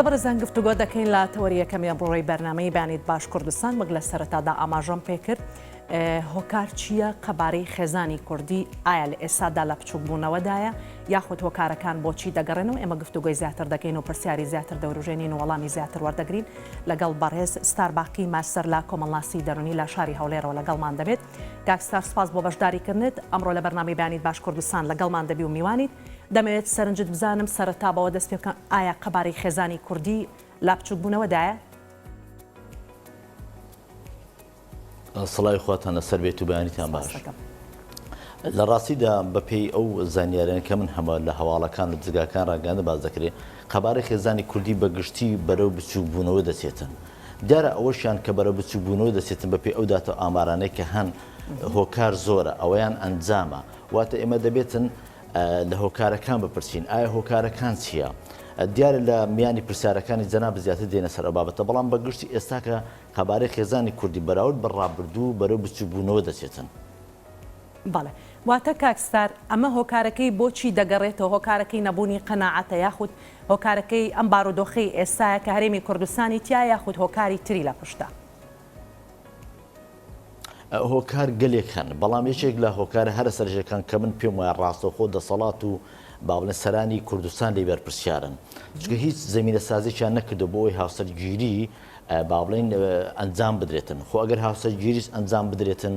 بەڕێزان گفتوگۆ دەکەین لە تەوەریەکەمی ئەمڕۆی بەرنامەی بەیانیت باش کوردستان وەک لە سەرەتادا ئاماژەم پێ کرد هۆکار چییە قەبارەی خێزانی کوردی ئایا لە ئێستادا لە بچووکبوونەوەدایە یاخود هۆکارەکان بۆچی دەگەڕێنەوە ئێمە گفتوگۆی زیاتر دەکەین و پرسیاری زیاتر دەوروژێنین و وەڵامی زیاتر وەردەگرین لەگەڵ بەڕێز ستارباقی ماستەر لە کۆمەڵناسی دەرونی لە شاری هەولێرەوە لەگەڵمان دەبێت کاکستار سپاس بۆ بەشداریکردنت ئەمڕۆ لە بەرنامەی بەیانیت باش کوردستان لەگەڵمان دەبی و میوانیت دەمەوێت سەرنجت بزانم سەرەتا بەوە دەست پێ بکەم ئایا قەبارەی خێزانی کوردی لە بچووکبوونەوەدایە؟ سڵاوی خواتانە سەر بێت و بەیانیتان باش. لە ڕاستیدا بەپێی ئەو زانیاریانە کە من هەمە لە هەواڵەکان و جگاکان ڕاگەاندە باز دەکرێت قەبارەی خێزانی کوردی بەگشتی بەرەو بچووکبوونەوە دەچێتن. دیارە ئەوەشیان کە بەرەو بچووکبوونەوە دەچێتن بەپێی ئەو داتە ئامارانەی کە هەن هۆکار زۆرە ئەوەیان ئەنجامە واتە ئێمە دەبێتن لە هۆکارەکان بپرسین ئایا هۆکارەکان چییە؟ دیارە لە میانی پرسیارەکانی جەناب زیاتر دێنە سەر ئەو بابەتە بەڵام بەگشتی ئێستا کە قەبارەی خێزانی کوردی بەراورد بە ڕابردوو بەرەو بچووکبوونەوە دەچێتن. بەڵێ واتە کاکستار ئەمە هۆکارەکەی بۆچی دەگەڕێتەوە هۆکارەکەی نەبوونی قەناعەتە یاخود هۆکارەکەی ئەم بارودۆخەی ئێستاە کە هەرێمی کوردستانی تیا یاخود هۆکاری تری لە پشتە؟ هۆکار گەلێک هەن بەڵام یەکێک لە هۆکارە هەرە سەرژەکان کە من پێم وایە ڕاستەوخۆ دەسەڵات و باڵێن سەرانی کوردستان لێ بەرپرسیارن چکە هیچ زمینە سازییان نەکردو بۆ ئەوی هاوسەرگیری باڵێن ئەنجام بدرێتن خۆ ئەگەر هاوسەرگیریش ئەنجام بدرێتن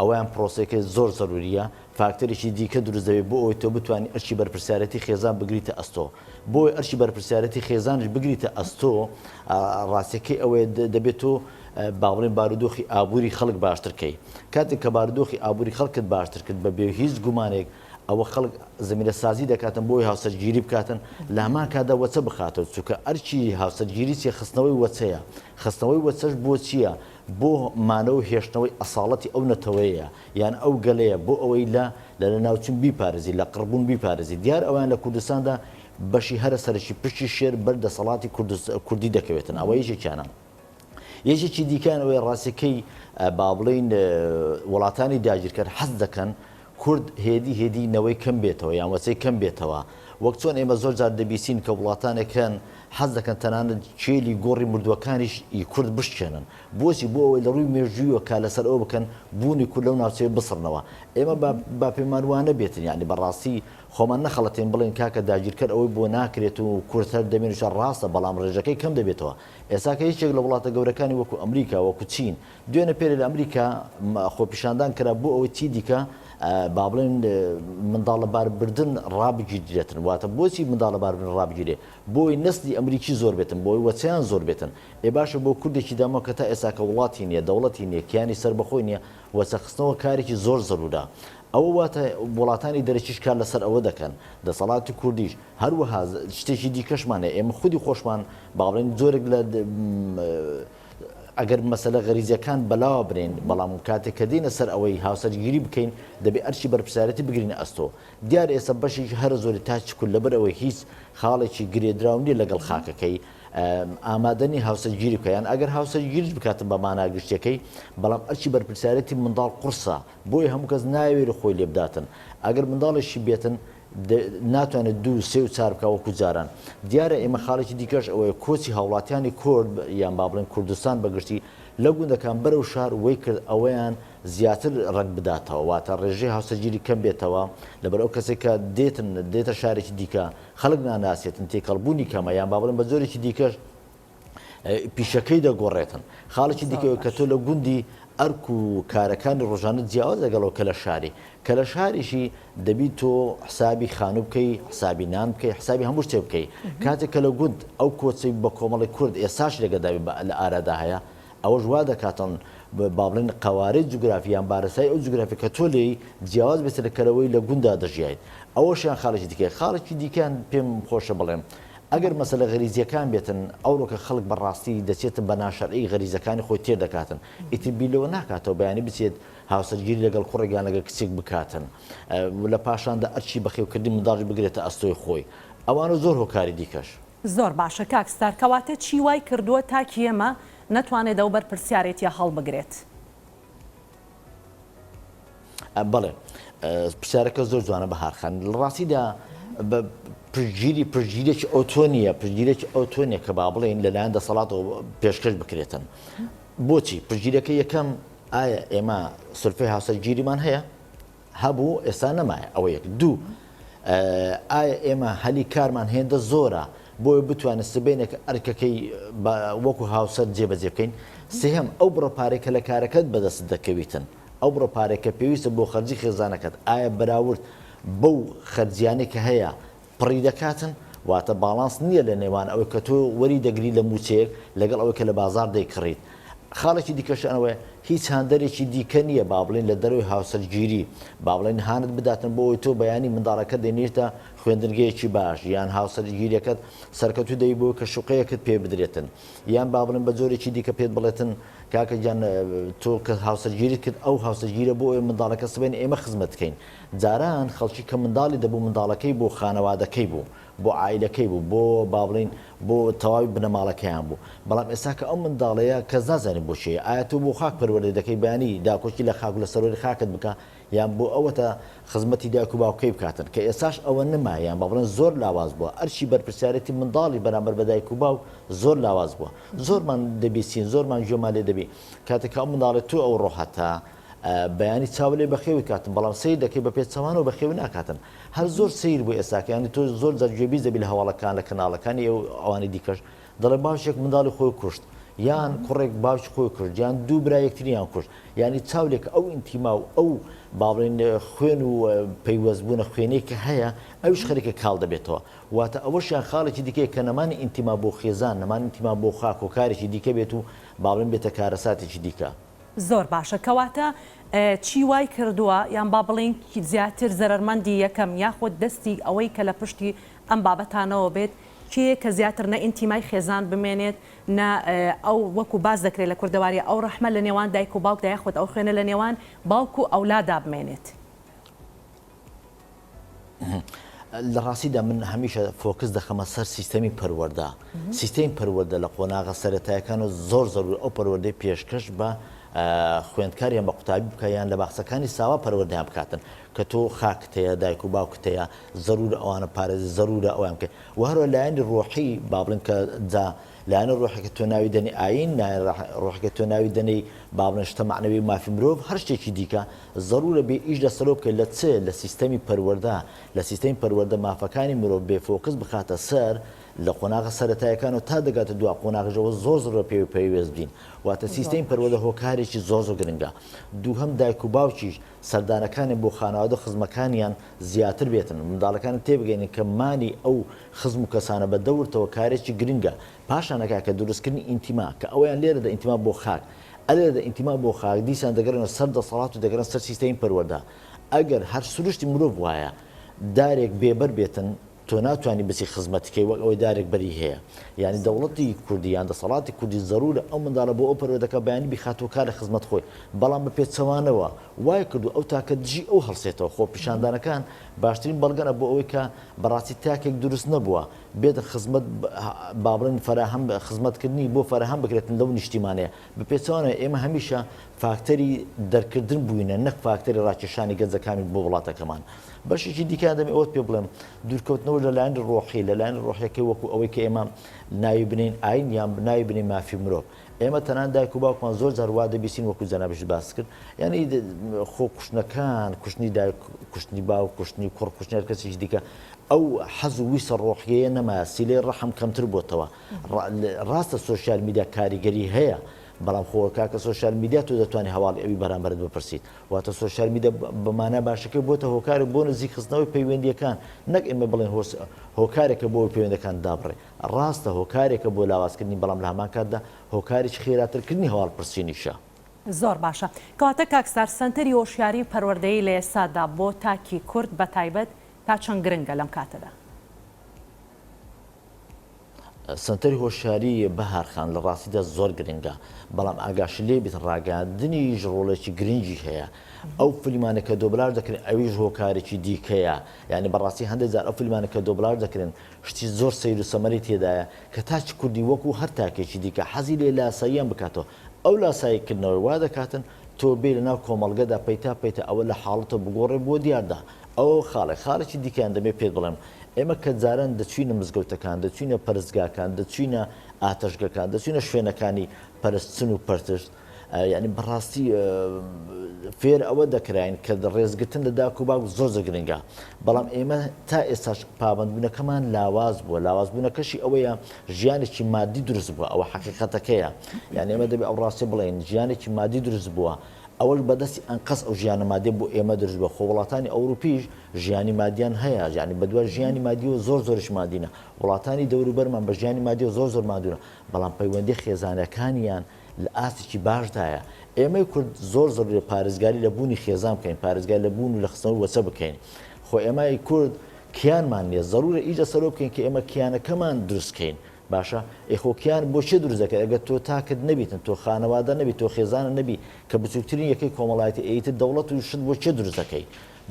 ئەویان پرۆسەکە زۆر زەروریە فاکتەرێکی دیکە دروست دەوێت بۆ ئەوی تۆ بتوانانی ئەرچی بەرپرسیارەتی خێزان بگریتە ئەستۆ بۆی ئەرچی بەرپرسیارەتی خێزانش بگریتە ئەستۆ ڕاستیەکەی ئەوەیە دەبێت تۆ باڵێن بارودۆخی ئابووری خەڵک باشترکەی کاتێک کە بارودۆخی ئابووری خەڵکت باشتر کرد بە بێ هیچ گومانێک ئەوە خەڵک زمینە سازی دەکاتن بۆی هاوسەرگیری بکاتن لە هەمان کادا وەچە بخاتەوە چونکە ئەرچی هاوسەرگیری چیە خستنەوەی وەچەیە خستنەوەی وەچەش بۆ چییە بۆ مانەوە هێشتنەوەی ئەساڵەتی ئەو نەتەوەیە یان ئەو گەلەیە بۆ ئەوەی لە ناوچین بیپارێزی لە قڕبوون بیپارێزی دیار ئەویان لە کوردستاندا بەشی هەرە سەرشی پشتی شێر بەردەسەڵاتی کوردی دەکەوێتن ئەوە یەکێکیانە یەکێکی دیکان ئەوەی ڕاستیەکەی با بڵێن وڵاتانی داگیرکرد حەز دەکەن کورد هێدی نەوەی کەم بێتەوە یان وەچەی کەم بێتەوە وەک چۆن ئێمە زۆر جار دەبیستین کە وڵاتانێکەن حەز دەکەن تەنانەت چێلی گۆڕی مردووەکانیش کورد بشکێنن بۆچی بۆ ئەوەی لە ڕووی مێژوویەوە کا لەسەر ئەوە بکەن بوونی کورد لەو ناوچەیە بسڕنەوە ئێمە با پێمان وانە بێتن یعنی بەڕاستی خۆمان نەخەڵەتێن بڵێن کاکە داگیرکرد ئەوەی بۆ ناکرێت و کورتەر دەمێنشە ڕاستە بەڵام ڕێژەکەی کەم دەبێتەوە ئێستا کە هیچێک لە وڵاتە گەورەکانی وەکو ئەمریکا وەکو چین دوێنە پێرە لە ئەمریکا خۆپیشاندان کرا بۆ ئەوەی چی دیکە با بڵێن منداڵە باربردن ڕابگیرێتن واتە بۆچی منداڵە باربردن ڕابگیرێ بۆی نسلی ئەمریکی زۆر بێتن بۆی وەچیان زۆر بێتن ئێ باشە بۆ کوردێکی داما کە تا ئێستا کە وڵاتی نییە دەوڵەتی نییە کیانی سەربەخۆی نییە وەچەخستنەوە کارێکی زۆر زەرورە ئەوە واتە وڵاتانی دەرەکیش کار لەسەر ئەوە دەکەن دەسەڵاتی کوردیش هەروەها شتێکی دیکەشمانە ئێمە خودی خۆشمان با بڵێن زۆرێک لە ئەگەر مەسەلە غەریزیەکان بەلاوە برێن بەڵام کاتێک کە دێنە سەر ئەوەی هاوسەرگیری بکەین دەبێ ئەرچی بەرپرسیارەتی بگرینە ئەستۆ دیار ئێستا بەشێکی هەر زۆری تاچکول لەبەر ئەوەی هیچ خاڵێکی گرێدراونی لەگەڵ خاکەکەی ئامادەنی هاوسەرگیری بکەیان ئەگەر هاوسەرگیریش بکاتن بە ماناگشتەکەی بەڵام ئەرچی بەرپرسیارەتی منداڵ قورسە بۆی هەموو کەس ناوێرە خۆی لێ بداتن ئەگەر منداڵێکی بێتن ناتوانێت 2 3 و 4 بکە وەکو جاران دیارە ئێمە خاڵێکی دیکەش ئەوەیە کۆچی هاوڵاتیانی کورد یان با بڵێن کوردستان بەگشتی لە گوندەکان بەرەو شار وەی کرد ئەوەیان زیاتر ڕنگ بداتەوە واتە ڕێژەی هاوسەرگیری کەم بێتەوە لەبەر ئەو کەسێک کە دێتە شارێکی دیکە خەڵک ناناسێتن تێکەڵبوونی کەمە یان با بڵێن بە زۆرێکی دیکەش پیشەکەی دەگۆڕێتن خاڵێکی دیکەوە کە تۆ لە گوندی ئەرک و کارەکانی ڕۆژانە جیاواز لەگەڵەوە کە لە شاری کە لە شاریشی دەبیت تۆ حسابی خانوو بکەی حسابی نان بکەی حسابی هەموو شتێ بکەی کاتێک کە لە گوند ئەو کۆچەی بە کۆمەڵی کورد ئێساش لەگەداوی لە ئارادا هەیە ئەوەش وا دەکاتن با بڵێن قەوارەی جوگرافیان بارەسای ئەو جوگرافی کە تۆ لێی جیاواز بێت لە کەرەوەی لە گوندا دەژیایت ئەوەشیان خاڵێکی دیکە خاڵێکی دیکەیان پێم خۆشە بڵێم ئەگەر مەسەلە غەریزیەکان بێتن ئەوڕۆکە خەڵک بەڕاستی دەچێتن بە ناشەرعی غەریزەکانی خۆی تێر دەکاتن ئیتر بیلەوە ناکاتەوە بەیانی بچێت هاوسەرگیری لەگەڵ کوڕێکیان لەگەڵ کچێک بکاتن لە پاشاندا ئەرچی بەخێوکردی منداڵی بگرێتە ئەستۆی خۆی ئەوانە زۆر هۆکاری دیکەش زۆر باشە کاکستار کەواتە چی وای کردووە تاکی ئێمە نەتوانێت ئەو بەرپرسیارێتیە هەڵبگرێت بەڵێ پرسیارەکە زۆر جوانە بەهارخان لە ڕاستیدا پرگیرێکی ئۆتۆنیە پرگیرێکی ئۆتۆنیە کە با بڵێن لەلایەن دەسەڵاتەوە پێشکەش بکرێتن بۆچی پرگیرەکە یەکەم ئایا ئێمە سولفەی هاوسەرگیریمان هەیە هەبوو ئێستا نەمایە ئەوە یەک دوو ئایا ئێمە هەلی کارمان هێندە زۆرە بۆی بتوانێت سبێنێک ئەرکەکەی وەکو هاوسەر جێبەجێ بکەین سێهەم ئەو بڕۆپارێکە لە کارەکەت بەدەست دەکەویتن ئەو بڕۆپارێکە پێویستە بۆ خەرجی خێزانەکەت ئایا بەراورد بەو خەرجیانێک کە هەیە پڕی دەکاتن واتە باڵانس نییە لە نێوان ئەوەی کە تۆ وەری دەگری لە موچەیەک لەگەڵ ئەوەی کە لە بازار دەیکڕیت خاڵێکی دیکەشانەوەی هیچ هاندەرێکی دیکە نییە با بڵێن لە دەروی هاوسەرگیری با بڵێن هاانت بداتن بۆەوەی تۆ بەیانی منداڵەکە دێنێتە خوێندنگەیەکی باش یان هاوسەرگیریەکەت سەرکەوتو دەی بۆ کە شوقەیەکت پێ بدرێتن یان با بڵێن بە جۆرێکی دیکە پێت بڵێتن کاکە گیان تۆ کە هاوسەرگیریت کرد ئەو هاوسەرگیرە بۆ ئێ منداڵەکە سبێن ئێمە خزمەت بکەین جاران خەڵکی کە منداڵی دەبوو منداڵەکەی بۆ خانەوادەکەی بوو بۆ عیلەکەی بوو بۆ با بڵین بۆ تەواوی بنەماڵەکەیان بوو بەڵام ئێستا کە ئەو منداڵەیە کەس نازانێت بۆ شێ ئایا تۆ بۆ خاک پەروەردە دەکەی بەیانی داکۆکی لە خاک لە سەرۆری خاکت بکە یان بۆ ئەوەتە خزمەتی دایک و باوکەی بکاتن کە ئێساش ئەوە نما یان با بڵێن زۆر لاواز بووە ئەرچی بەرپرسیارەتی منداڵی بەرامبەر بە دایک و باو زۆر لاواز بووە زۆرمان دەبیستین زۆرمان ژێمان لێ دەبی کاتێک ئەو منداڵێت تو ئەو ڕۆحەتە بەیانی چاولێ بەخێوی کاتن بەڵام سیر دەکەی بە پێچەوانەوە بەخێوی ناکاتن هەر زۆر سیر بوو ئێستاکەیانی تۆ زۆر جەرگوێبیز دەبی لە هەواڵەکان لە کەناڵەکانی ئەو ئەوانی دیکەش دەڵێ باشێک منداڵی خۆی کوشت یان کوڕێک باوکی خۆی کرد یان دوو برا یەکتریان کوشت ینی چاولێک ئەو ئینتیما و ئەو باڵێن خوێن و پەیوەستبوونە خوێنەی کە هەیە ئەوش خەریکە کاڵ دەبێتەوە واتە ئەوەشیان خاڵێکی دیکەی کە نەمانی ئینتیما بۆ خێزان نەمان ئینتیما بۆ خاک و کارێکی دیکە بێت و باڵێن بێتە کارەساتێکی دیکە زۆر باشە کەواتە چی وای کردووە یان با بڵین زیاتر زەرمەندی یەکەم یاخۆ دەستی ئەوەی کە لە پشتی ئەم بابەتانەوە بێت کێ کە زیاتر نە ئینتیمای خێزان بمێنێت نە ئەو وەکو باز دەکرێت لە کوردەواری ئەو ڕەحمە لە نێوان دایک و باوکدا یاخۆت ئەو خوێنە لە نێوان باوک و ئەولادا بمێنێت لە ڕاستیدا من هەمیشە فۆکس دەخەمە سەر سیستەمی پەروەردە سیستەمی پەروەردە لە قۆناغە سەرەتایەکان و زۆر زەرور ئەو پەروەردەی پێشکەش بە خوێندکاریان بە قوتابی بکەیان لە باخچەکانی ساوا پەروەردەیان بکاتن کە تۆ خاکتەیە دایک و باوکتەیە زەرورە ئەوانە پارێزی زەرورە ئەویان بکە و هەروە لایەنی ڕۆحی با بڵێن کە جا لایەنە ڕۆحێکە تۆ ناوی دەنی ئاین ڕۆحەکە تۆ ناوی دەنەی با بڵێن شتە معنەوی مافی مرۆڤ هەر شتێکی دیکە زەرورە بێ ئیش لەسەرۆ بکەیت لە چێ لە سیستەمی پەروەردە لە سیستەمی پەروەردە مافەکانی مرۆڤ بێ فۆکس بخاتە سەر لە قۆناغە سەرەتایەکان و تا دەگاتە دو قۆناغژەوە زۆر زۆر پێویست بین واتە سیستەمی پەروەردە هۆکارێکی زۆر زۆر گرنگە دووهەم دایک و باوکیش سەردانەکانی بۆ خانەوادە خزمەکانیان زیاتر بێتن منداڵەکان تێبگەینن کە مانی ئەو خزم و کەسانە بە دەورتەوە کارێکی گرنگە پاشانەکە کە دروستکردنی ئینتیما کە ئەویان لێرەدا ئینتیما بۆ خاک ئەلێرەدا ئینتیما بۆ خاک دیسان دەگەڕێنە سەر دەسەڵات و دەگەڕن سەر سیستەمی پەروەردە ئەگەر هەر سروشتی مرۆڤ وایە دارێک بێبەر بێتن تۆ ناتوانانی بچی خزمەتکەی وەک ئەوەی دارێک بەری هەیە یعنی دەوڵەتی کوردی یان دەسەڵاتی کوردی زەرورە ئەو منداڵە بۆ ئەو پەروەردەکە بەیانی بخاتەوە کارە خزمەت خۆی بەڵام بە پێچەوانەوە وای کردو ئەو تاکە دژی ئەو هەڵسێتەوە خۆ پیشاندانەکان باشترین بەڵگەنە بۆ ئەوەی کە بەڕاستی تاکێک دروست نەبووە بێت خزمەت با بڵێن فەراهەم خزمەتکردنی بۆ فەراهەم بکرێتن لەو نیشتیمانەیە بە پێچەوانە ئێمە هەمیشە فاکتەری دەرکردن بووینە نەک فاکتەری ڕاکێشانی گەنجەکانی بۆ وڵاتەکەمان بەشێکی دیکە دەمێ ئەوت پێ بڵێم دوورکەوتنەوە لەلایەن ڕۆحی لەلایەن ڕۆحیەکەی وەکو ئەوەی کە ئێمە ناوی بنین ئاین یان ناوی بنین مافی مرۆڤ ئێمە تەنان دایک و باوکمان زۆر جار وا دەبیستین وەکو جەنابش باس کرد یعنی خۆ کوشتنەکان کوشتنی دایک کوشتنی باوک کوشتنی کوڕ کوشتنی هەر کەسێکی دیکە ئەو حەز و ویسە ڕۆحیەیە نەمایە سیلەی ڕەحم کەمتر بۆتەوە ڕاستە سۆشیال میدیا کاریگەری هەیە بەڵام خۆکە کە سۆشیال میدیا تۆ دەتوانانی هەواڵی ئەوی بەرامبەرت بپرسیت واتە سۆشیال میدیا بەمانە باشەکەی بۆتە هۆکارێک بۆ نزیک خستنەوەی پەیوەندیەکان نەک ئێمە بڵێن هۆکارێکە بۆ پەیوەندەکان دابڕێ ڕاستە هۆکارێکە بۆ لاوازکردنی بەڵام لە هەمان کاتدا هۆکارێکی خێراترکردنی هەواڵ پرسیینیشە زۆر باشە کەواتە کاکسار سنتەری هۆشیاری پەروەردەیی لە ئێستادا بۆ تاکی کورد بە تایبەت تا چەند گرنگە لەم کاتەدا سنتەری هۆشیاری بەهارخان لە ڕاستیدا زۆر گرنگە بەڵام ئاگاش لێ بێت ڕاگەاندنیش ڕۆڵێکی گرنگی هەیە ئەو فیلمانێکە دۆبلار دەکرێن ئەویش هۆکارێکی دیکەیە یعنی بەڕاستی هەندێک جار ئەو فیلمانێکە دۆبلار دەکرێن شتی زۆر سەیر و سەمەری تێدایە کە تاچ کوردی وەکو هەر تاکێکی دیکە حەزی لێ لاساییان بکاتەوە ئەو لاساییکردنەوەی وا دەکاتن تۆ بێ لە ناو کۆمەڵگەدا پەیتا ئەوە لە حاڵەتە بگۆڕێ بۆ دیاردا ئەو خاڵێکی دیکەیان دەبێت پێت بڵێم ئێمە کە جاران دەچوینە مزگەوتەکان دەچوینە پەرستگاکان دەچوینە ئاتەشگەکان دەچوینە شوێنەکانی پەرستن و پەرتشت یعنی بەڕاستی فێر ئەوە دەکراین کە ڕێزگرتن لە داک و باوک زۆر گرنگە بەڵام ئێمە تا ئێستاش پابندبوونەکەمان لاواز بووە لاوازبوونەکەشی ئەوەیە ژیانێکی مادی دروست بووە ئەوە حقیقەتەکەیە یعنی ئێمە دەبێت ئەو ڕاستی بڵێن ژیانێکی مادی دروست بووە ئەوەش بەدەستی ئەنقەس ئەو ژیانە مادی بۆ ئێمە دروست بووە خۆ وڵاتانی ئەوروپیش ژیانی مادیان هەیە ژیانی بەدوای ژیانی مادی و زۆرش مادینە وڵاتانی دەوروبەرمان بە ژیانی مادی و زۆر مادونە بەڵام پەیوەندی خێزانەکانیان لە ئاستێکی باشدایە ئێمەی کورد زۆر لە پارێزگاری لە بوونی خێزان بکەین پارێزگای لە بوون و لە خستنەوە وەچە بکەین خۆ ئێمەی کورد کیانمان نییە ضرورە ئیجە سەرۆ بکەین کە ئێمە کیانەکەمان دروستکەین باشە ئێخۆکیان بۆ چێ دروستەکە ئەگەر تۆ تاکت نەبیتن تۆ خانەوادە نەبی تۆ خێزانە نەبی کە بچووکترین یەکەی کۆمەڵایەتی ئەیتر دەوڵەت و شت بۆ چێ دروستەکەی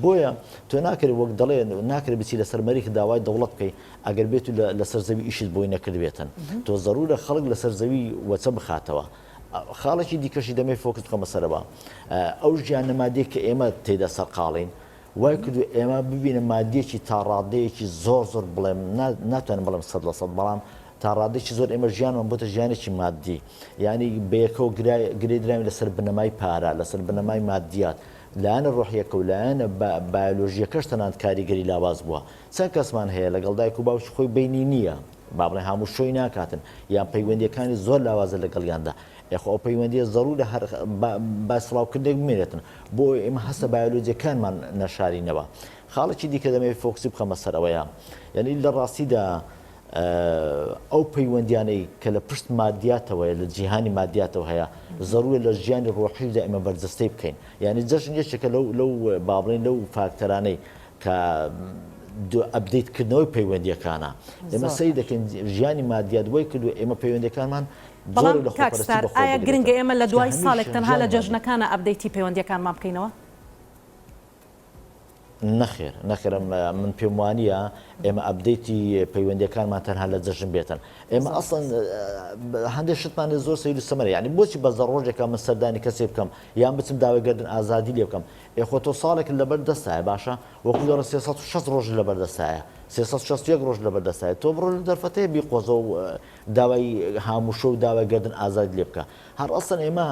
بۆیە تۆ ناکرێت وەک دەڵێن ناکرێت بچی لە سەرمەریخ داوای دەوڵەت بکەی ئەگەر بێت و لە سەرزەوی ئیشت بۆی نەکردبێتن تۆ ضرورە خەڵک لە سەرزەوی وەچە بخاتەوە خاڵێکی دیکەشی دەمێ فۆکس بکەمە سەرەوە ئەو ژیان نەمادیە کە ئێمە تێدا سەرقاڵین وای کردو ئێمە ببینە مادیەکی تاڕادەیەکی زۆر بڵێم ناتوانم بڵێم 100% بەڵام تاڕادێکی زۆر ئێمە ژیانمان بۆتە ژیانێکی مادی ینی بەیەکەوە گرێدراوی لەسەر بنەمای پارە لەسەر بنەمای مادیات لایەنە ڕۆحیەکە و لایەنە بایۆلۆژیەکەش تەنانەت کاریگەری لاواز بووە چەند کەسمان هەیە لەگەڵ دایک و باوکی خۆی بینی نییە با بڵێ هەموو شۆی ناکاتن یان پەیوەندیەکانی زۆر لاوازە لەگەڵیاندا ئەخۆ ئەو پەیوەندیە ضرورە هەر باسڵاوکردێک بمێنێتن بۆ ئێمە هەستە بایۆلۆجیەکانمان نەشارینەوە خاڵێکی دیکە دەمەوێت فۆکسی بخەمە سەرەوەیە یعنی لە ڕاستیدا ئەو پەیوەندیانەی کە لە پشت مادیاتەوە لە جیهانی مادیاتەوە هەیە ضرورە لە ژیانی ڕۆحیدا ئێمە بەرجەستەی بکەین یعنی جەژن یەکێکە لەو بابڵین لەو فاکتەرانەی کە ئەبدەیتکردنەوەی پەیوەندیەکانە ئێمە سەی دەکەین ژیانی مادیات وای کردو ئێمە پەیوەندیەکانمان بەڵام کاکستار ئایا گرنگە ئێمە لە دوای ساڵێک تەنها لە جەژنەکانە ئەبدەیتی پەیوەندیەکانمان بکەینەوە؟ نەخێر من پێم وانییە ئێمە ئەبدەیتی پەیوەندیەکانمان تەنها لە جەژن بێتن ئێمە ئەسڵەن هەندێک شتمان لە زۆر سەیر و سەمەرە یعنی بۆچی بەزە ڕۆژێکە من سەردانی کەسێ بکەم یان بچم داوایگەردن ئازادی لێ بکەم ئێخۆ تۆ ساڵێک لەبەر دەستایە باشە وەکو دەڕە 360 ڕۆژ لەبەر دەستایە 361 ڕۆژ لەبەر دەستایە تۆ بڕۆ لە دەرفەتەیە بیقۆزە و داوای هاموشە و داوایگەردن ئازادی لێ بکە هەر ئەسڵەن ئێمە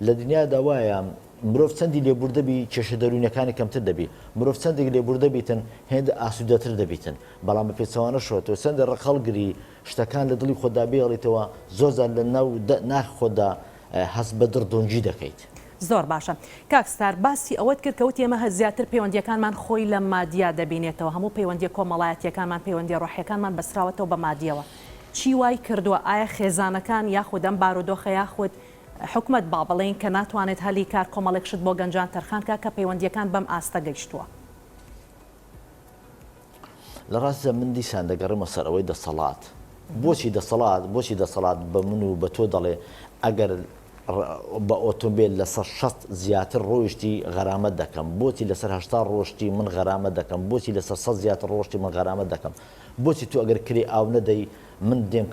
لە دنیادا وایە مرۆڤ چەندی لێبوردەبی کێشە دەرونیەکانی کەمتر دەبی مرۆڤ چەندێک لێبوردەبیتن هێندە ئاسوودەتر دەبیتن بەڵام بە پێچەوانە شۆتەوە چەندە ڕەخەڵگری شتەکان لە دڵی خۆدا بێڵیتەوە زۆرجار لە ناو ناخ خۆدا هەست بە دڕدۆنجی دەکەیت زۆر باشە کاکستار باسی ئەوەت کرد کەوت ئێمە زیاتر پەیوەندیەکانمان خۆی لە مادیا دەبینێتەوە هەموو پەیوەندی کۆمەڵایەتیەکانمان پەیوەندی ڕۆحیەکانمان بەسراوەتەوە بە مادیەوە چی وای کردووە ئایا خێزانەکان یاخود ئەم بارودۆخە یاخود حکومت با بڵێن کە ناتوانێت هەلی کار کۆمەڵێکشت بۆ گەنجان تەرخانکە کە پەیوەندیەکان بەم ئاستە گەیشتووە لە ڕاستە من دیسان دەگەڕێمە سەرەوەی دەسەڵات بۆچی دەسەڵات بە من و بە تۆ دەڵێ ئەگەر بە ئۆتۆمبیل لەسەر 60 زیاتر ڕۆیشتی غەرامەت دەکەم بۆچی لەسەر 80 ڕۆشتی من غەرامەت دەکەم بۆچی لەسەر 100 زیاتر ڕۆشتی من غەرامەت دەکەم بۆچی تو ئەگەر کری ئاو نەدەی من دێم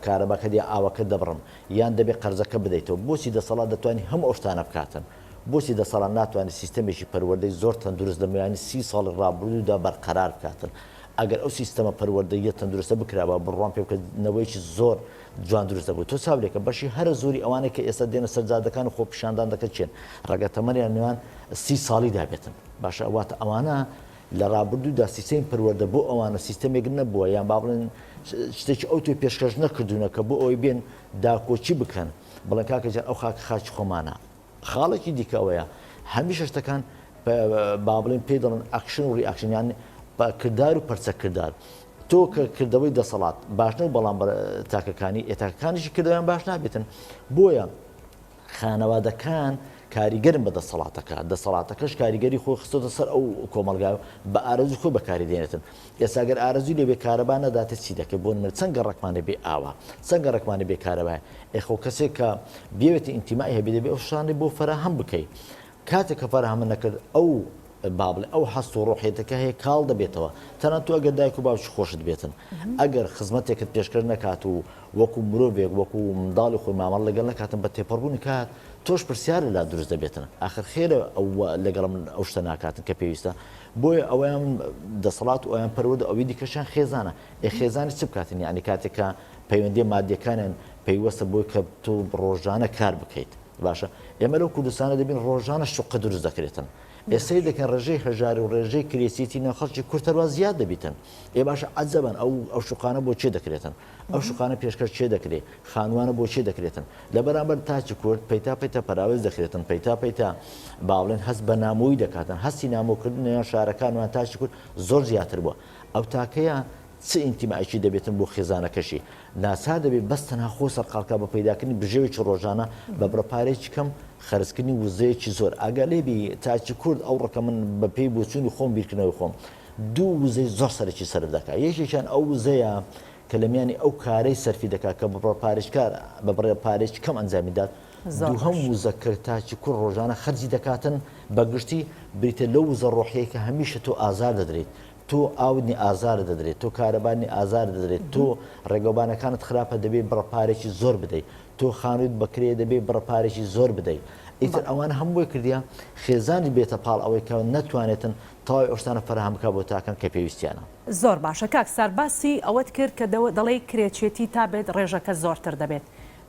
کارەباکە دی ئاوەکە دەبڕم یان دەبێت قەرزەکە بدەیتەوە بۆچی دەسەڵات دەتوانانی هەموو ئەوشتانە بکاتن بۆچی دەسەڵات ناتوانێت سیستەمێکی پەروەردەی زۆر تەندروست لەمەیانی 30 ساڵی ڕابردوودا بەرقەرار بکاتن ئەگەر ئەو سیستەمە پەروەردەیە تەندروستە بکراوە بڕوان پێ بکەنەوەیکی زۆر جوان دروستە بوو تۆ چاولێکە بەشی هەرە زۆری ئەوانەیە کە ئێستا دێنە سەرجادەکان و خۆ پیشاندان دەکەن چێن ڕەگەتەمەریان نێوان 30 ساڵی دابێتن باشە ئەواتە ئەوانە لە ڕابردوودا سیستەمی پەروەردە بۆ ئەوانە سیستەمێک نەبووە یان با بڵێن شتێکی ئەو توی پێشکەش نەکردوونە کە بۆ ئەوەی بێن داکۆچی بکەن بڵێن کاکەجان ئەو خاکی خۆمانە خاڵێکی دیکە ئەوەیە هەمیشە شتەکان با بڵێن پێی دەڵێن ئەکشن و ڕیئەکشن یان کردار و پەرچەکردار تۆ کە کردەوەی دەسەڵات باشنە و بەڵام تاکەکانی ئێتاکەکانیشی کردەوەیان باش نابێتن بۆیە خانەوادەکان کاریگەرن بە دەسەڵاتەکەش کاریگەری خۆی خستۆتە سەر ئەو کۆمەلگا بە ئارەزوی خۆی بەکاری دێنێتن ئێستاگەر ئارەزوی لێبێ کارەبا نەداتێت چی دەکەێت بۆ نمر چەند گەڕەکمانە بێ ئاوە چەند گەڕەکمانە بێ کارەبایە ئێخۆ کەسێک کە بێوێتی ئینتیمای هەبێ دەبێ ئەو شانێ بۆ فەرەهەم بکەیت کاتێک کە فەرەهەم نەکرد ئەو بابڵێ ئەو هەست و ڕۆحێتەکە هەیە کاڵ دەبێتەوە تەنانەت تو ئەگەر دایک و باوکی خۆشت بێتن ئەگەر خزمەتێکت پێشکرد نەکات و وەکو مرۆڤێک وەکو منداڵی خۆی مامەڵ لەگەڵ نەکاتن بە تێپەڕبوونی کات تۆش پرسیارە لا دروست دەبێتن ئاخر خێرە ئەو لەگەڵم ئەو شتە ناکاتن کە پێویستە بۆیە ئەویان دەسەڵات و ئەویان پەروەردە ئەوی دیکەشان خێزانە خێزانی چ بکاتن یعنی کاتێکە پەیوەندی مادیەکانیان پێیوەستە بۆی کە تۆ ڕۆژانە کار بکەیت باشە ئێمە لەو کوردستانە دەبین ڕۆژانە شوقە دروست دەکرێتن ئێستا دەکەن ڕێژەی هەژار و ڕێژەی کرێسیتی نەخەڵکی کورتەروا زیاد دەبیتن باشە عەجەبن ئەو شوقانە بۆ چێ دەکرێتن ئەو شوقانە پێشکەش چێ دەکرێت خانوانە بۆ چێ دەکرێتن لە بەرامبەر تاچی کورد پەیتا پەیتا پەراوێز دەکرێتن پەیتا پەیتا باڵێن هەست بە نامۆیی دەکاتن هەستی نامۆکردنیان شارەکانوان تاچی کورد زۆر زیاتر بووە ئەو تاکەیە چ ئینتیمایکی دەبێتن بۆ خێزانەکەشی ناسا دەبێت بەستەنها خۆ سەرقاڵکە بە پەیداکردنی بژێوێکی ڕۆژانە بە بڕپارێکی کەم خەرزکردنی وزەیەکی زۆر ئاگا لێبی تاچی کورد ئەو ڕقە من بە پێی بۆچوونی خۆم بیرکردنەوەی خۆم دوو وزەی زۆر سەرەکی سەرف دەکات یەکێکیان ئەو وزەیە کە لە میانی ئەو کارەی سەرفی دەکات کە بە بڕێ پارێکی کەم ئەنجامیدات دوو هەم وزەکە تاچی کورد ڕۆژانە خەرجی دەکاتن بەگشتی بریتە لەو وزە ڕۆحەیە کە هەمیشە تۆ ئازار دەدرێت تۆ ئاودنی ئازار دەدرێت تۆ کارەبانی ئازار دەدرێت تۆ ڕێگەبانەکانت خراپە دەبێت بڕپارێکی زۆر بدەیت تۆ خانوویت بکرێ دەبێت بڕپارێکی زۆر بدەیت ئیتر ئەوانە هەمووی کردیان خێزانی بێتە پاڵ ئەوەی کە نەتوانێتن تاوای ئەوشتانە فەرهەمکە بۆ تاکەن کە پێویستیانە زۆر باشە کاک سارباسی ئەوەت کرد کە دەڵێ کرێچێتی تا بێت ڕێژەکە زۆرتر دەبێت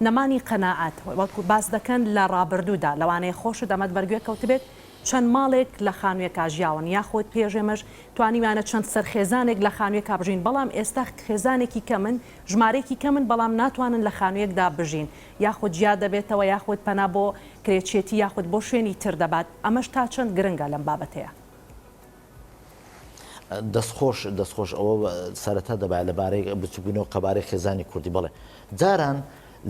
نەمانی قەناعەت وەکو باس دەکەن لە ڕابردوودا لەوانەیە خۆشت ئەمەد بەرگوێ کەوتبێت چەند ماڵێک لە خانوویەکە ژیاون یاخۆت پێژێمەش توانیوانە چەند سەرخێزانێک لە خانوویەکە بژین بەڵام ئێستا خێزانێکی کەمن ژمارێکی کەمن بەڵام ناتوانن لە خانوویەکدا بژین یاخود جیا دەبێتەوە یاخود پەنا بۆ کرێچێتی یاخود بۆ شوێنی تر دەبات ئەمەش تا چەند گرنگە لەم بابەتەیە دەستخۆش ئەوە سەرەتا دەبات لەبارەی بچووبوونەوە قەبارەی خێزانی کوردی بڵێ جاران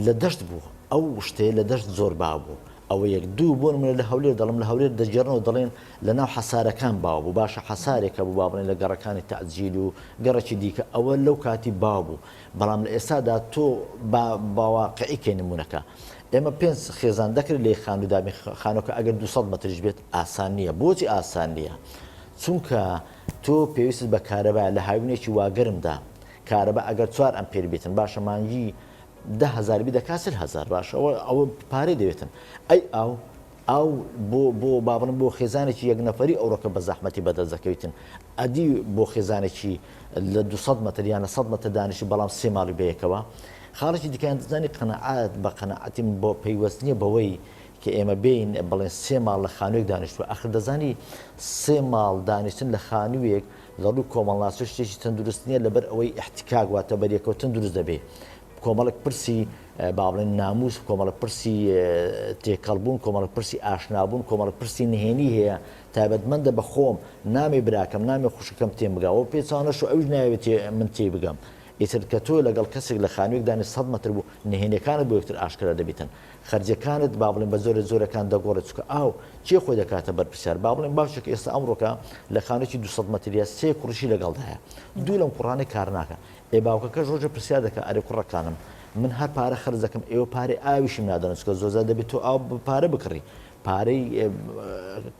لە دەشت بوو ئەو شتێ لە دەشت زۆر بابوو ئەوە یەک دوو بۆ منە لە هەولێر دەڵم لە هەولێر دەجێڕنەوە دەڵێن لە ناو حەسارەکان باو بوو باشە حەسارێکە بوو با بڵێن لە گەڕەکانی تەعجیل و گەڕێکی دیکە ئەوە لەو کاتی باو بوو بەڵام لە ئێستادا تۆ باواقعیکەی نمونونەکە ئێمە پێنج خێزان دەکرێت لێ خانوودامی خانۆکە ئەگەر 200 مەترش بێت ئاسان نییە بۆچی ئاسان نییە چونکە تۆ پێویست بە کارەبا لە هاوینێکی واگەرمدا کارەبا ئەگەر 4 ئەمپێر بێتن باشە مانگی 10,000 بی دەکات 10,000 باش ئەوە پارەی دەوێتن ئەو بۆ بابن بۆ خێزانێکی یەک نەفەری ئەوڕۆکە بە زەحمەتی بەدەست دەکەویتن ئەدی بۆ خێزانێکی لە 200 مەتر یان 100 مەتر دانیشی بەڵام 3 ماڵی بەیەکەوە خاڵێکی دیکەیان دەزانی قەنەعات بە قەنەعەتی بۆ پەیوەست نییە بەوەی کە ئێمە بین بڵێن 3 ماڵ لە خانوویەک دانیشتووە ئاخر دەزانی 3 ماڵ دانیشتن لە خانوویەک دەڵوو کۆمەڵناسی شتێکی تەندروست نییە لەبەر ئەوەی احتیکاک واتە بەریەکەوتن دروست دەبێت کۆمەڵک پرسی با بڵێن ناموس کۆمەڵک پرسی تێکەڵبوون کۆمەڵک پرسی ئاشنابوون کۆمەڵک پرسی نهێنی هەیە تایبەتمەندە بە خۆم نامی براکەم نامی خوشکەم تێم بگەوە پێچوانەش ئەوش ناوێت من تێ بگەم ئیتر کە تۆ لەگەڵ کەسێک لە خانوویەک دانی 100 مەتر بوو نهێنیەکانت بۆ یەکتر ئاشکرا دەبیتن خەرجەکانت با بڵێن بە زۆرەکان دەگۆڕێت چکە ئاو چێ خۆی دەکاتە بەرپرسیار با بڵێن باشێک ئێستا ئەمڕۆکە لە خانوویەکی 200 مەتریە 3 کوڕشی لەگەڵدایە دوو لەم کوڕانەی کار ناکە باوکەکە ڕۆژە پرسیار دەکە ئەرێ کوڕەکانم من هەر پارە خەرج دەکەم ئێوە پارەی ئاویشم نادەن چکە زۆزە دەبێت تۆ ئاو پارە بکڕی پارەی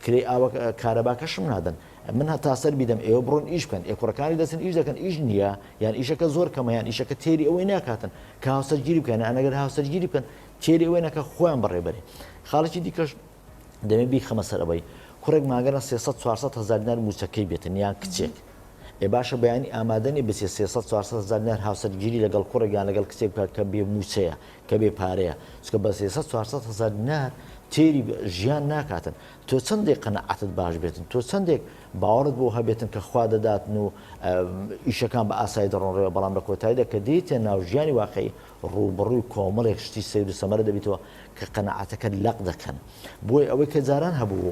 کرێ ئاوە کارەباکەشم نادەن من هەتا سەر بیدەم ئێوە بڕۆن ئیش بکەن کوڕەکانی دەچن ئیش دەکەن ئیش نییە یان ئیشەکە زۆر کەمە یان ئیشەکە تێری ئەوەی ناکاتن کە هاوسەرگیری بکەن ئەنەگەر هاوسەرگیری بکەن تێری ئەوەی نەکە خۆیان بەڕێبەرێ خاڵێکی دیکەش دەمێ بیخەمە سەر ئەوەی کوڕێک ماگەرە 300-400 هزار دینار موچەکەی بێتن یان کچێک باشە بەیانی ئامادەنی بچێ 300-400 هزار دینار هاوسەرگیری لەگەڵ کوڕێکیان لەگەڵ کچێک کە بێ موچەیە کە بێ پارەیە چکە بە 300-400 هزار دینار تێری ژیان ناکاتن تۆ چەندێک قەنەعەتت باش بێتن تۆ چەندێک باوەڕت بۆ هەبێتن کە خوا دەداتن و ئیشەکان بە ئاسایی دەڕۆنڕێەوە بەڵام لە کۆتاییدا کە دیتە ناو ژیانی واقعی ڕوبڕووی کۆمەڵێک شتی سەیر و سەمەرە دەبێتەوە کە قەنەعەتەکە لەق دەکەن بۆی ئەوەی کە جاران هەبوو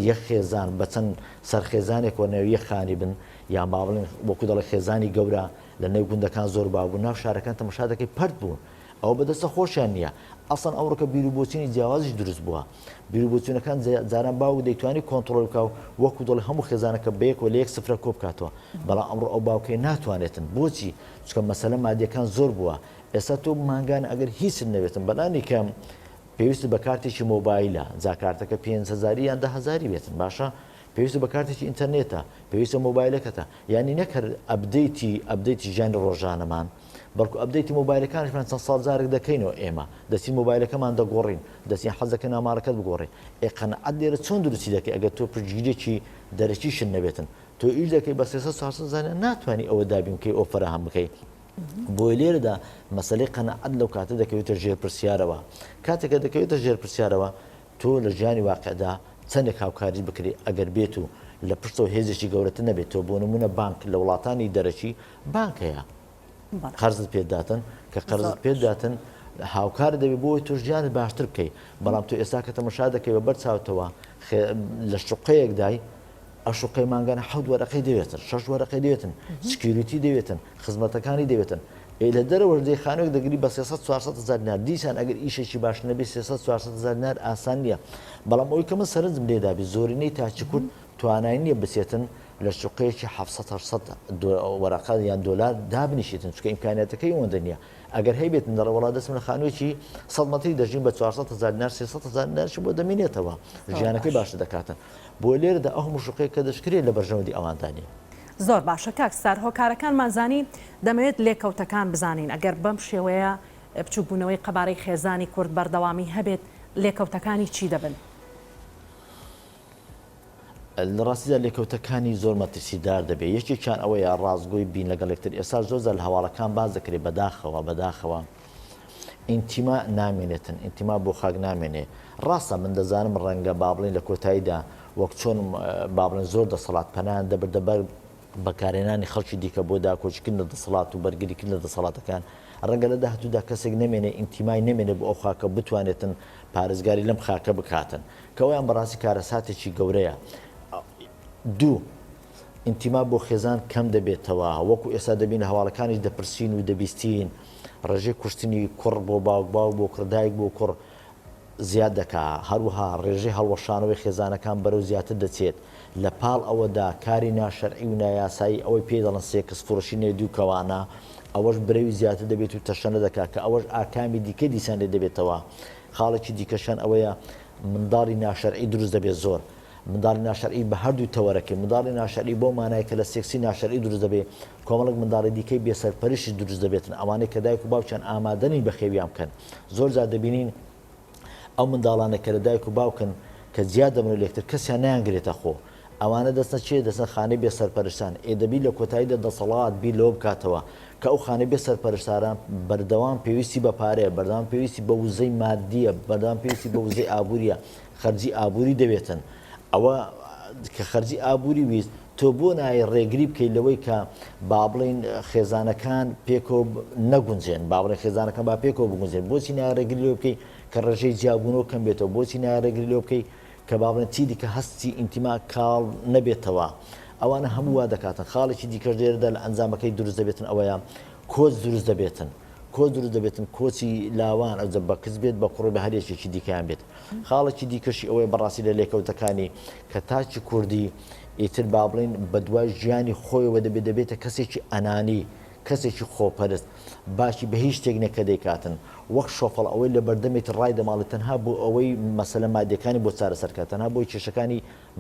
یەک خێزان بە چەند سەرخێزانێک وەنەوە خانی بن یان با بڵێن وەکو دەڵێ خێزانی گەورە لە نێو گوندەکان زۆر بابوو ناو شارەکان تەماشا دەکەی پەرد بوون ئەوە بەدەستە خۆشیان نییە ئەسڵەن ئەوڕۆکە بیرروبۆچینی جیاوازیش دروست بووە بیرروبۆچینەکان جاران باو دەیتوانی کۆنتترۆل بکە و وەکو دڵی هەموو خێزانەکە بەیەکەوە لە 1 سفرە کۆ بکاتەوە بەڵام ئەمڕۆ ئەو باوکەی ناتوانێتن بۆچی چکە مەسەلە مادیەکان زۆر بووە ئێستا تۆ مانگان ئەگەر هیچ نەوێتن بەلانی کەم پێویست بە کارتێکی مۆبایلە جاکارتەکە 5,000 یان 10,000 بێتن باشە پێویست بە کارتێکی ئینتەرنێتە پێویستە مۆبایلەکەتە یعنی نەکرد ئەبدەیتی ژیانی ڕۆژانەمان بەڵکو ئەبدەیتی مۆبایلەکانشمان چەند ساڵجارێک دەکەینەوە ئێمە دەچین مۆبایلەکەمان دەگۆڕین دەچین حەزەکە نامارەکەت بگۆڕی قەنەعەت لێرە چۆن درستی دەکەی ئەگەر تۆ پرگیرێکی دەرەکی شن نەبێتن تۆ ئیش دەکەی بە 300 زانە ناتوانانی ئەوە دابین بکەی ئۆفرە هەم بکەی بۆی لێرەدا مەسلەی قەنەعەت لەو کاتە دەکەوێتە ژێر پرسیارەوە کاتێکە دەکەوێتە ژێر پرسیارەوە تۆ لە ژیانی واقعدا چەندێک هاوکاری بکری ئەگەر بێت و لە پشتەوە هێزێکی گەورەتر نەبێت تۆ بۆ نمونە بانک لە وڵاتانی دەرەکی بانکەیە قەرزت پێداتن کە قەرزت پێداتن هاوکار دەبێت بۆی تۆ ژیانت باشتر بکەیت بەڵام تۆ ئێستا کە تەماشا دەکەی بە بەرچاوتەوە لە شوقەیەکدای ئەشوقەی ماگانە 7 وەرەقەی دەوێتن 6 وەرەقەی دەوێتن سکیوریتی دەوێتن خزمەتەکانی دەوێتن لە دەرەوە دەی خانوێک دەگری بە 300 400 دینار دیسان ئەگەر ئیشێکی باش نەبێ 300 400 دینار ئاسان نییە بەڵام ئەوی کە من سەرنجم لێدابی زۆرینەی تاچی کورد توانای نییە بچێتن لە شوقەیەکی 700 وەرەقە یان دۆلار دابنیشێتن چکە ئیمکانیەتەکەی ئەوەندە نییە ئەگەر هەیبێت دەڵە وڵات دەستم لە خانوێکی سەڵمەتی دەژین بە 400 دینار 300 دینارش بۆ دەمێنێتەوە ژیانەکەی باشە دەکاتن بۆ لێرەدا ئەو مشوقەیە کە دەشکرێت لە بەرژەوەندی ئەوانتانی زۆر باشە کاکسار هۆکارەکانمان زانی دەمەوێت لێکەوتەکان بزانین ئەگەر بەم شێوەیە بچووبوونەوەی قەبارەی خێزانی کورد بەردەوامی هەبێت لێکەوتەکانی چی دەبن؟ لە ڕاستیدا لێکەوتەکانی زۆر مەترسیدار دەبێت یەکێکیان ئەوەیە ڕازگۆی بین لەگەڵ یەکتر ئێستا زۆر لە هەواڵەکان باز دەکرێت بەداخەوە ئینتیما نامێنێتن ئینتیما بۆ خاک نامێنێ ڕاستە من دەزانم ڕەنگە بابڵین لە کۆتاییدا وەک چۆن بابڵێن زۆر دەسەڵات پەنان دەبەر بەکارێنانی خەڵکی دیکە بۆ داکۆچکردن لە دەسەڵات و بەرگریکردن لە دەسەڵاتەکان ڕەنگە لە داهاتوودا کەسێک نامێنێ ئینتیمای نامێنێ بۆ ئەو خاکە بتوانێتن پارێزگاری لەم خاکە بکاتن کەوەیان بەڕاستی کارەساتێکی گەورەیە دوو ئینتیما بۆ خێزان کەم دەبێتەوە وەکو ئێستا دەبین هەواڵەکانی دەپرسین و دەبیستین ڕێژەی کوشتنی کوڕ بۆ باوک بۆ کردایک بۆ کوڕ زیاد دەکا هەروەها ڕێژەی هەڵوەشانەوەی خێزانەکان بەرەو زیاتر دەچێت لە پاڵ ئەوەدا کاری ناشەرعی و نایاسایی ئەوەی پێ دەڵن سێکس فڕۆشی نێدووکەوانە ئەوەش برەوی زیاتر دەبێت و تەشەنە دەکات کە ئەوەش ئاکامی دیکە دیسان لێ دەبێتەوە خاڵێکی دیکەشان ئەوەیە منداڵی ناشەرعی دروست دەبێت زۆر منداڵی ناشەرعی بە هەردوو تەوەرەکەی منداڵی ناشەرعی بۆ مانایە کە لە سێکسی ناشەرعی دروست دەبێت کۆمەڵک منداڵی دیکەی بێسەرپەرشی دروست دەبێتن ئەوانەی کە دایک و باوکیان ئامادەنی بە خێویان بکەن زۆر جار دەبینین ئەو منداڵانە کە لە دایک و باوکن کە زیاد دەبن و لێکتر کەسیان نایانگرێتە خۆ ئەوانە دەستە چێ دەستە خانەی بێسەرپەرشتان دەبی لە کۆتاییدا دەسەڵات بی لۆ بکاتەوە کە ئەو خانەی بێسەرپەرشتاران بەردەوام پێویستی بە پارەیە بەردەوام پێویستی بە وزەی مادیە بەردەوام پێویستی بە وزەی ئابوووریە خەرجی ئابووری دەبێتن ئەوە کە خەرجی ئابووری ویست تۆ بۆ نایە ڕێگری بکەیت لەوەی کە با بڵین خێزانەکان پێکۆ نەگونجێن با بڵێن خێزانەکان با پێکۆ بگونجێن بۆچی نایە ڕێگری لێ بکەیت کە ڕێژەی جیاببوونەوە کەم بێتەوە بۆچی نایە ڕێگری لێ بکەیت کە با بڵێن چی دیکە هەستی ئینتیما کاڵ نەبێتەوە ئەوانە هەموو وا دەکاتن خاڵێکی دیکەش لێرەدا لە ئەنجامەکەی دروست دەبێتن ئەوەیە کۆچ دروست دەبێتن کۆچی لاوان ئەو بە کەس بێت بە قوڕی بە هەرێکێکی دیکەیان بێت خاڵێکی دیکەشی ئەوەی بەڕاستی لە لێکەوتەکانی کە تاچی کوردی ئیتر با بڵین بە دوای ژیانی خۆیەوە دەبێتە کەسێکی ئەنانی کەسێکی خۆپەرست باشی بە هیچ شتێک نەکە دەیکاتن وەک شۆفڵ ئەوەی لە بەردەمێت ڕای دەماڵێت تەنها بۆ ئەوەی مەسەلە مادیەکانی بۆ چارەسەرکات تەنها بۆی کێشەکانی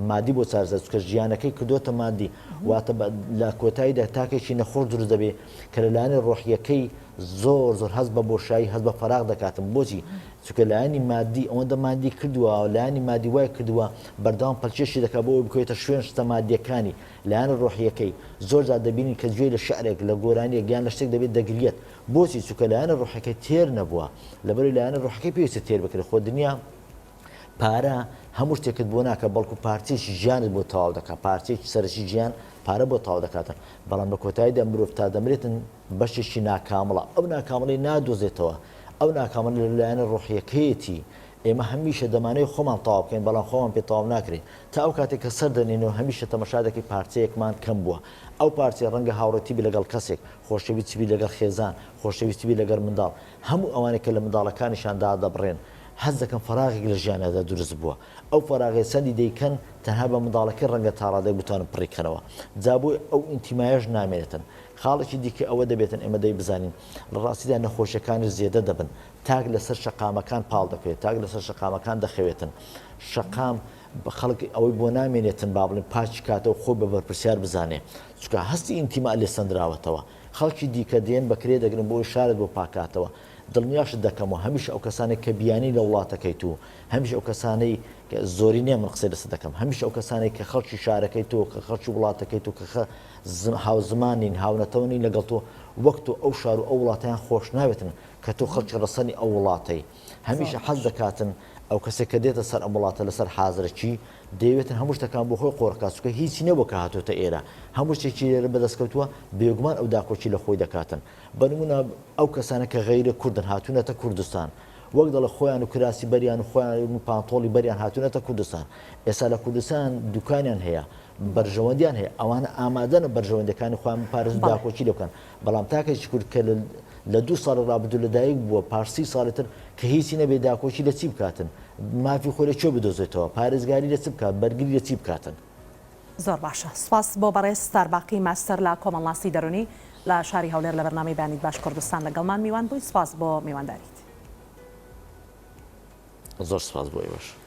مادی بۆ چارەسەر کە ژیانەکەی کردوتە مادی واتە لە کۆتاییدا تاکێکی نەخۆش دروست دەبێت کە لەلایەنی ڕۆحیەکەی زۆر هەست بە بۆشایی هەست بە فەراغ دەکاتن بۆچی چونکە لایەنی مادی ئەوەندە مادی کردووە لایەنی مادی وای کردووە بەردەوام پەلچێشی دەکات بۆ بکەوێتە شوێن شتە مادیەکانی لایەنە ڕۆحیەکەی زۆر جار دەبینین کە گوێی لە شعرێک لە گۆرانیە گیان لە شتێک دەبێت دەگریێت بۆچی چونکە لایەنە ڕۆحەکەی تێر نەبووە لەبەر لایەنە ڕۆحەکەی پێویستە تێر بکرێت خۆ دنیا پارە هەموو شتێکت بۆ ناکە بەڵکو پارچێکی ژیانت بۆ تەواو دەکات پارچێکی سەرەکی ژیان پارە بۆ تەواو دەکاتن بەڵام لە کۆتاییدا مرۆڤ تا دەمرێتن بەشێکی ناکامڵە ئەو ناکامڵی نادۆزێتەوە ئەو ناکامڵ لەلایەنە ڕۆحیەکەیەتی ئێمە هەمیشە دەمانەوە خۆمان تەواو بکەین بەڵام خۆمان پێ تەواو ناکرێت تا ئەو کاتێک کە سەر دەنێنەوە هەمیشە تەماشا دەکەی پارچەیەکمان کەم بووە ئەو پارچێ ڕەنگە هاوڕێتی لەگەڵ کەسێک خۆشەویستی لەگەڵ خێزان خۆشەویستی لەگەڵ منداڵ هەموو ئەوانێک کە لە منداڵەکانیشاندا دەبڕێن حەز دەکەم فەراغێک لە ژیانەدا دروست بووە ئەو فەراغی سەدی دەیکەن تەنها بە منداڵەکەی ڕەنگە تاڕادەی بتوانن پڕیکەنەوە جابۆی ئەو ئینتیمایەش نامێنێتن خاڵێکی دیکە ئەوە دەبێتن ئێمە دەی بزانین لە ڕاستیدا نەخۆشیەکانی زیێدە دەبن تاک لەسەر شەقامەکان پاڵ دەکەوێت تاک لەسەر شەقامەکان دەخەوێتن شەقام خەڵک ئەوەی بۆ نامێنێتن با بڵێن پاچی کاتەوە خۆ بە بەرپرسیار بزانێ چکە هەستی ئینتیما لێ سندراوەتەوە خەڵکی دیکە دێن بەکرێ دەگرن بۆی شارت بۆ پاکاتەوە دڵنیاشت دەکەمەوە هەمیش ئەو کەسانێک کە بیانی لە وڵاتەکەیت و هەمیش ئەو کەسانەی زۆری نییە من قسەی لەسەر دەکەم هەمیش ئەو کەسانێک کە خەڵکی شارەکەی تۆ کە خەڵکی وڵاتەکەی تو کە هاوزمانین هاونەتەوەنی لەگەڵ تۆ وەک تۆ ئەو شار و ئەو وڵاتیان خۆش ناوێتن کە تۆ خەڵکی ڕسەنی ئەو وڵاتەی هەمیشە حەز دەکاتن ئەو کەسێک کە دێتە سەر ئەم وڵاتە لەسەر حازرەکی دەیەوێتن هەموو شتەکان بۆ خۆی قۆڕکات چکە هیچی نەبوو کە هاتوۆتە ئێرە هەموو شتێکی لێرە بەدەستکەوتووە بێگومان ئەو داکۆچی لە خۆی دەکاتن بەنمونە ئەو کەسانە کە غەیرە کوردن هاتوونەتە کوردستان وەک دەڵە خۆیان و کراسی بەریان و خۆیان و پانتۆڵی بەریان هاتوونەتە کوردستان ئێستا لە کوردستان دوکانیان هەیە بەرژەوەندیان هەیە ئەوانە ئامادەنە بەرژەوەندەکانی خۆیان پارێز داکۆچی لەکەن بەڵام تاکەی کورد کە لە 2 ساڵ ڕابردوو لەدایک بووە پارسی ساڵتر کە هیچی نەبێ داکۆچی لە چی بکاتن مافی خۆی لە چۆ بدۆزێتەوە پارێزگاری لە چ بکات بەرگری لە چی بکاتن زۆر باشە سپاس بۆ بەڕێز ستارباقی ماستەر لە کۆمەڵناسی دەرونی لە شاری هەولێر لە بەرنامەی بەیانیت باش کوردستان لەگەڵمان میوان بووی سپاس بۆ میوانداریت زۆر سپاس بۆ ئێوەش